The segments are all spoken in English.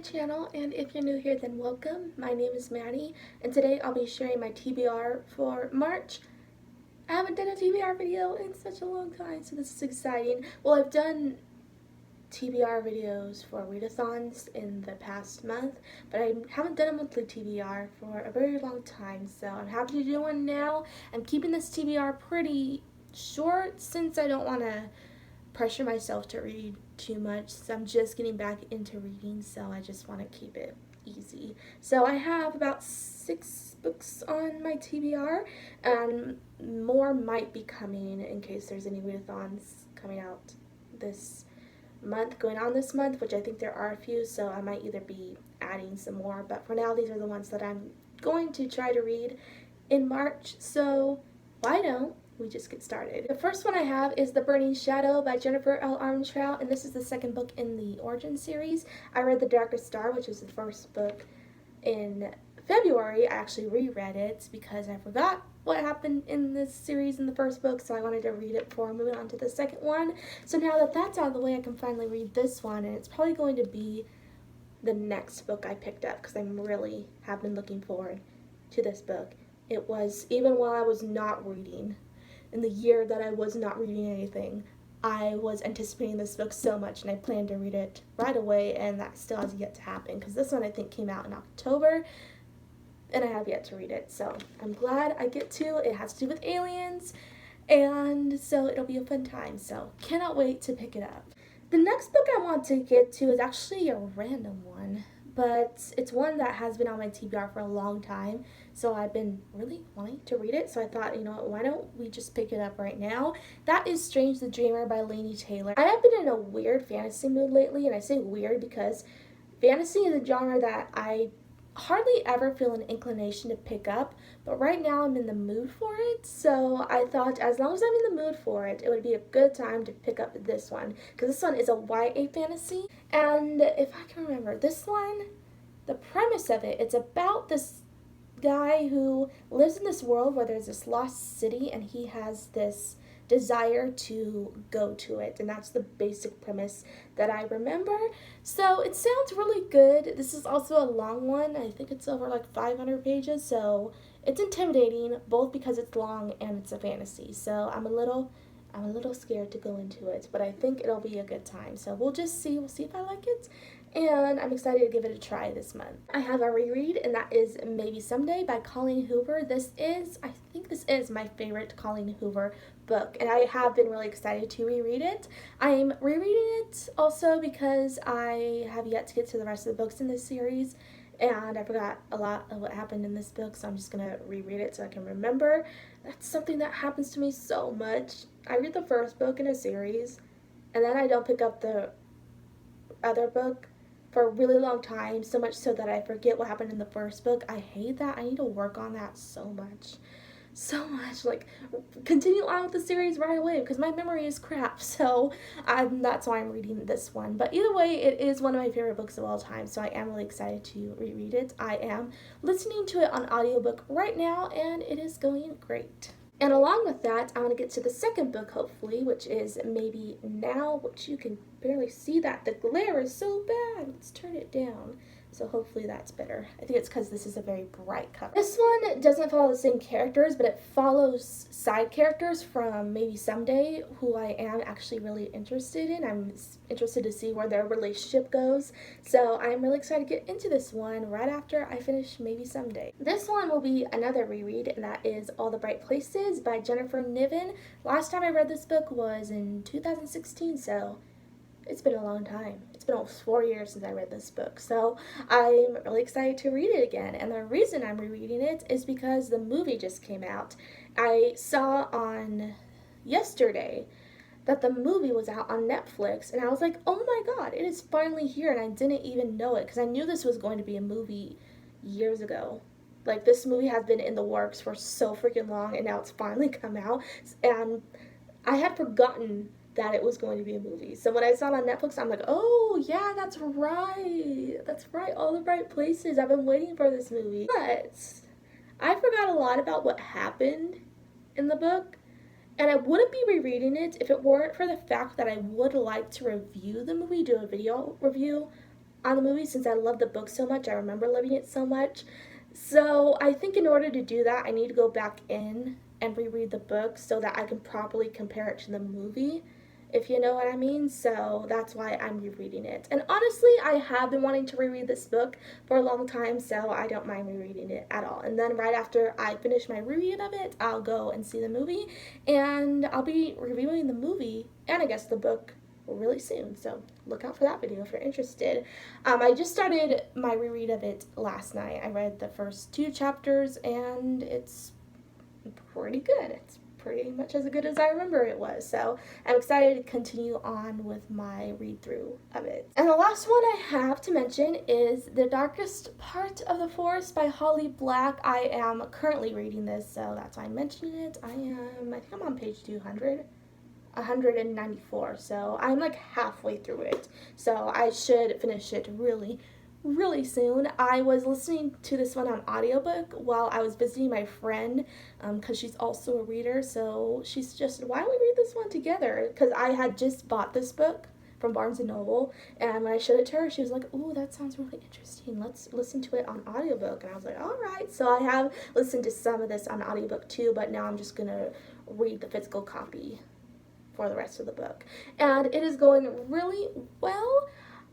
channel, and if you're new here, then welcome. My name is Maddie, and today I'll be sharing my TBR for March. I haven't done a TBR video in such a long time, so this is exciting. Well, I've done TBR videos for readathons in the past month, but I haven't done a monthly TBR for a very long time, so I'm happy to do one now. I'm keeping this TBR pretty short since I don't want to pressure myself to read too much. So I'm just getting back into reading, so I just want to keep it easy. So I have about 6 books on my TBR, and more might be coming in case there's any readathons coming out this month, going on this month, which I think there are a few, so I might either be adding some more, but for now these are the ones that I'm going to try to read in March, so why don't we just get started. The first one I have is The Burning Shadow by Jennifer L. Armentrout, and this is the second book in the Origin series. I read The Darkest Star, which was the first book in February. I actually reread it because I forgot what happened in this series in the first book, so I wanted to read it before moving on to the second one. So now that that's out of the way, I can finally read this one, and it's probably going to be the next book I picked up because I really have been looking forward to this book. It was, even while I was not reading, in the year that I was not reading anything, I was anticipating this book so much, and I planned to read it right away, and that still has yet to happen because this one I think came out in October, and I have yet to read it, so I'm glad I get to. It has to do with aliens, and so it'll be a fun time, so cannot wait to pick it up. The next book I want to get to is actually a random one, but it's one that has been on my TBR for a long time, so I've been really wanting to read it, so I thought, you know what, why don't we just pick it up right now. That is Strange the Dreamer by Laini Taylor. I have been in a weird fantasy mood lately, and I say weird because fantasy is a genre that I hardly ever feel an inclination to pick up, but right now I'm in the mood for it, so I thought as long as I'm in the mood for it, it would be a good time to pick up this one, because this one is a YA fantasy, and if I can remember, this one, the premise of it, it's about this guy who lives in this world where there's this lost city, and he has this desire to go to it, and that's the basic premise that I remember. So it sounds really good. This is also a long one. I think it's over like 500 pages, so it's intimidating both because it's long and it's a fantasy. So I'm a little scared to go into it, but I think it'll be a good time. So we'll just see. We'll see if I like it, and I'm excited to give it a try this month. I have a reread, and that is Maybe Someday by Colleen Hoover. I think this is my favorite Colleen Hoover book, and I have been really excited to reread it. I'm rereading it also because I have yet to get to the rest of the books in this series, and I forgot a lot of what happened in this book, so I'm just going to reread it so I can remember. That's something that happens to me so much. I read the first book in a series, and then I don't pick up the other book for a really long time, so much so that I forget what happened in the first book. I hate that. I need to work on that so much. Like, continue on with the series right away because my memory is crap, so that's why I'm reading this one. But either way, it is one of my favorite books of all time, so I am really excited to reread it. I am listening to it on audiobook right now, and it is going great. And along with that, I want to get to the second book, hopefully, which is Maybe Now, which you can barely see that. The glare is so bad. Let's turn it down. So hopefully that's better. I think it's because this is a very bright cover. This one doesn't follow the same characters, but it follows side characters from Maybe Someday, who I am actually really interested in. I'm interested to see where their relationship goes. So I'm really excited to get into this one right after I finish Maybe Someday. This one will be another reread, and that is All the Bright Places by Jennifer Niven. Last time I read this book was in 2016, so it's been a long time. It's been almost 4 years since I read this book, so I'm really excited to read it again. And the reason I'm rereading it is because the movie just came out. I saw on yesterday that the movie was out on Netflix, and I was like, oh my god, it is finally here, and I didn't even know it because I knew this was going to be a movie years ago. Like, this movie has been in the works for so freaking long, and now it's finally come out, and I had forgotten that it was going to be a movie. So when I saw it on Netflix, I'm like, oh yeah, that's right, All the Bright Places. I've been waiting for this movie. But I forgot a lot about what happened in the book, and I wouldn't be rereading it if it weren't for the fact that I would like to review the movie, do a video review on the movie since I love the book so much. I remember loving it so much. So I think in order to do that, I need to go back in and reread the book so that I can properly compare it to the movie, if you know what I mean. So that's why I'm rereading it. And honestly, I have been wanting to reread this book for a long time, so I don't mind rereading it at all. And then right after I finish my reread of it, I'll go and see the movie, and I'll be reviewing the movie and I guess the book really soon, so look out for that video if you're interested. I just started my reread of it last night. I read the first 2 chapters and it's pretty good. It's pretty much as good as I remember it was, so I'm excited to continue on with my read through of it. And the last one I have to mention is The Darkest Part of the Forest by Holly Black. I am currently reading this, so that's why I'm mentioning it. I think I'm on page 194, so I'm like halfway through it, so I should finish it really soon. I was listening to this one on audiobook while I was visiting my friend, because she's also a reader, so she suggested, why don't we read this one together, because I had just bought this book from Barnes & Noble, and when I showed it to her, she was like, ooh, that sounds really interesting, let's listen to it on audiobook. And I was like, alright. So I have listened to some of this on audiobook too, but now I'm just gonna read the physical copy for the rest of the book, and it is going really well.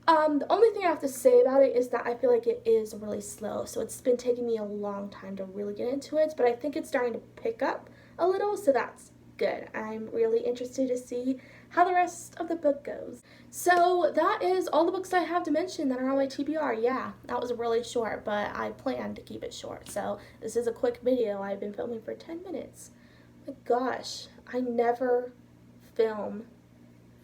The only thing I have to say about it is that I feel like it is really slow, so it's been taking me a long time to really get into it, but I think it's starting to pick up a little, so that's good. I'm really interested to see how the rest of the book goes. So that is all the books I have to mention that are on my TBR. Yeah, that was really short, but I planned to keep it short, so this is a quick video. I've been filming for 10 minutes. My gosh, I never film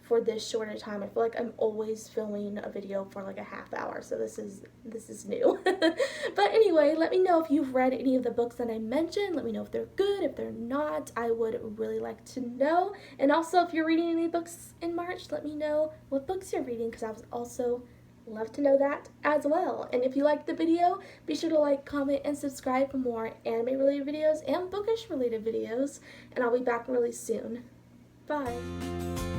for this short a time. I feel like I'm always filming a video for like a half hour, so this is new. But anyway, let me know if you've read any of the books that I mentioned. Let me know if they're good, if they're not. I would really like to know. And also, if you're reading any books in March, let me know what books you're reading, because I would also love to know that as well. And if you liked the video, be sure to like, comment, and subscribe for more anime related videos and bookish related videos, and I'll be back really soon. Bye.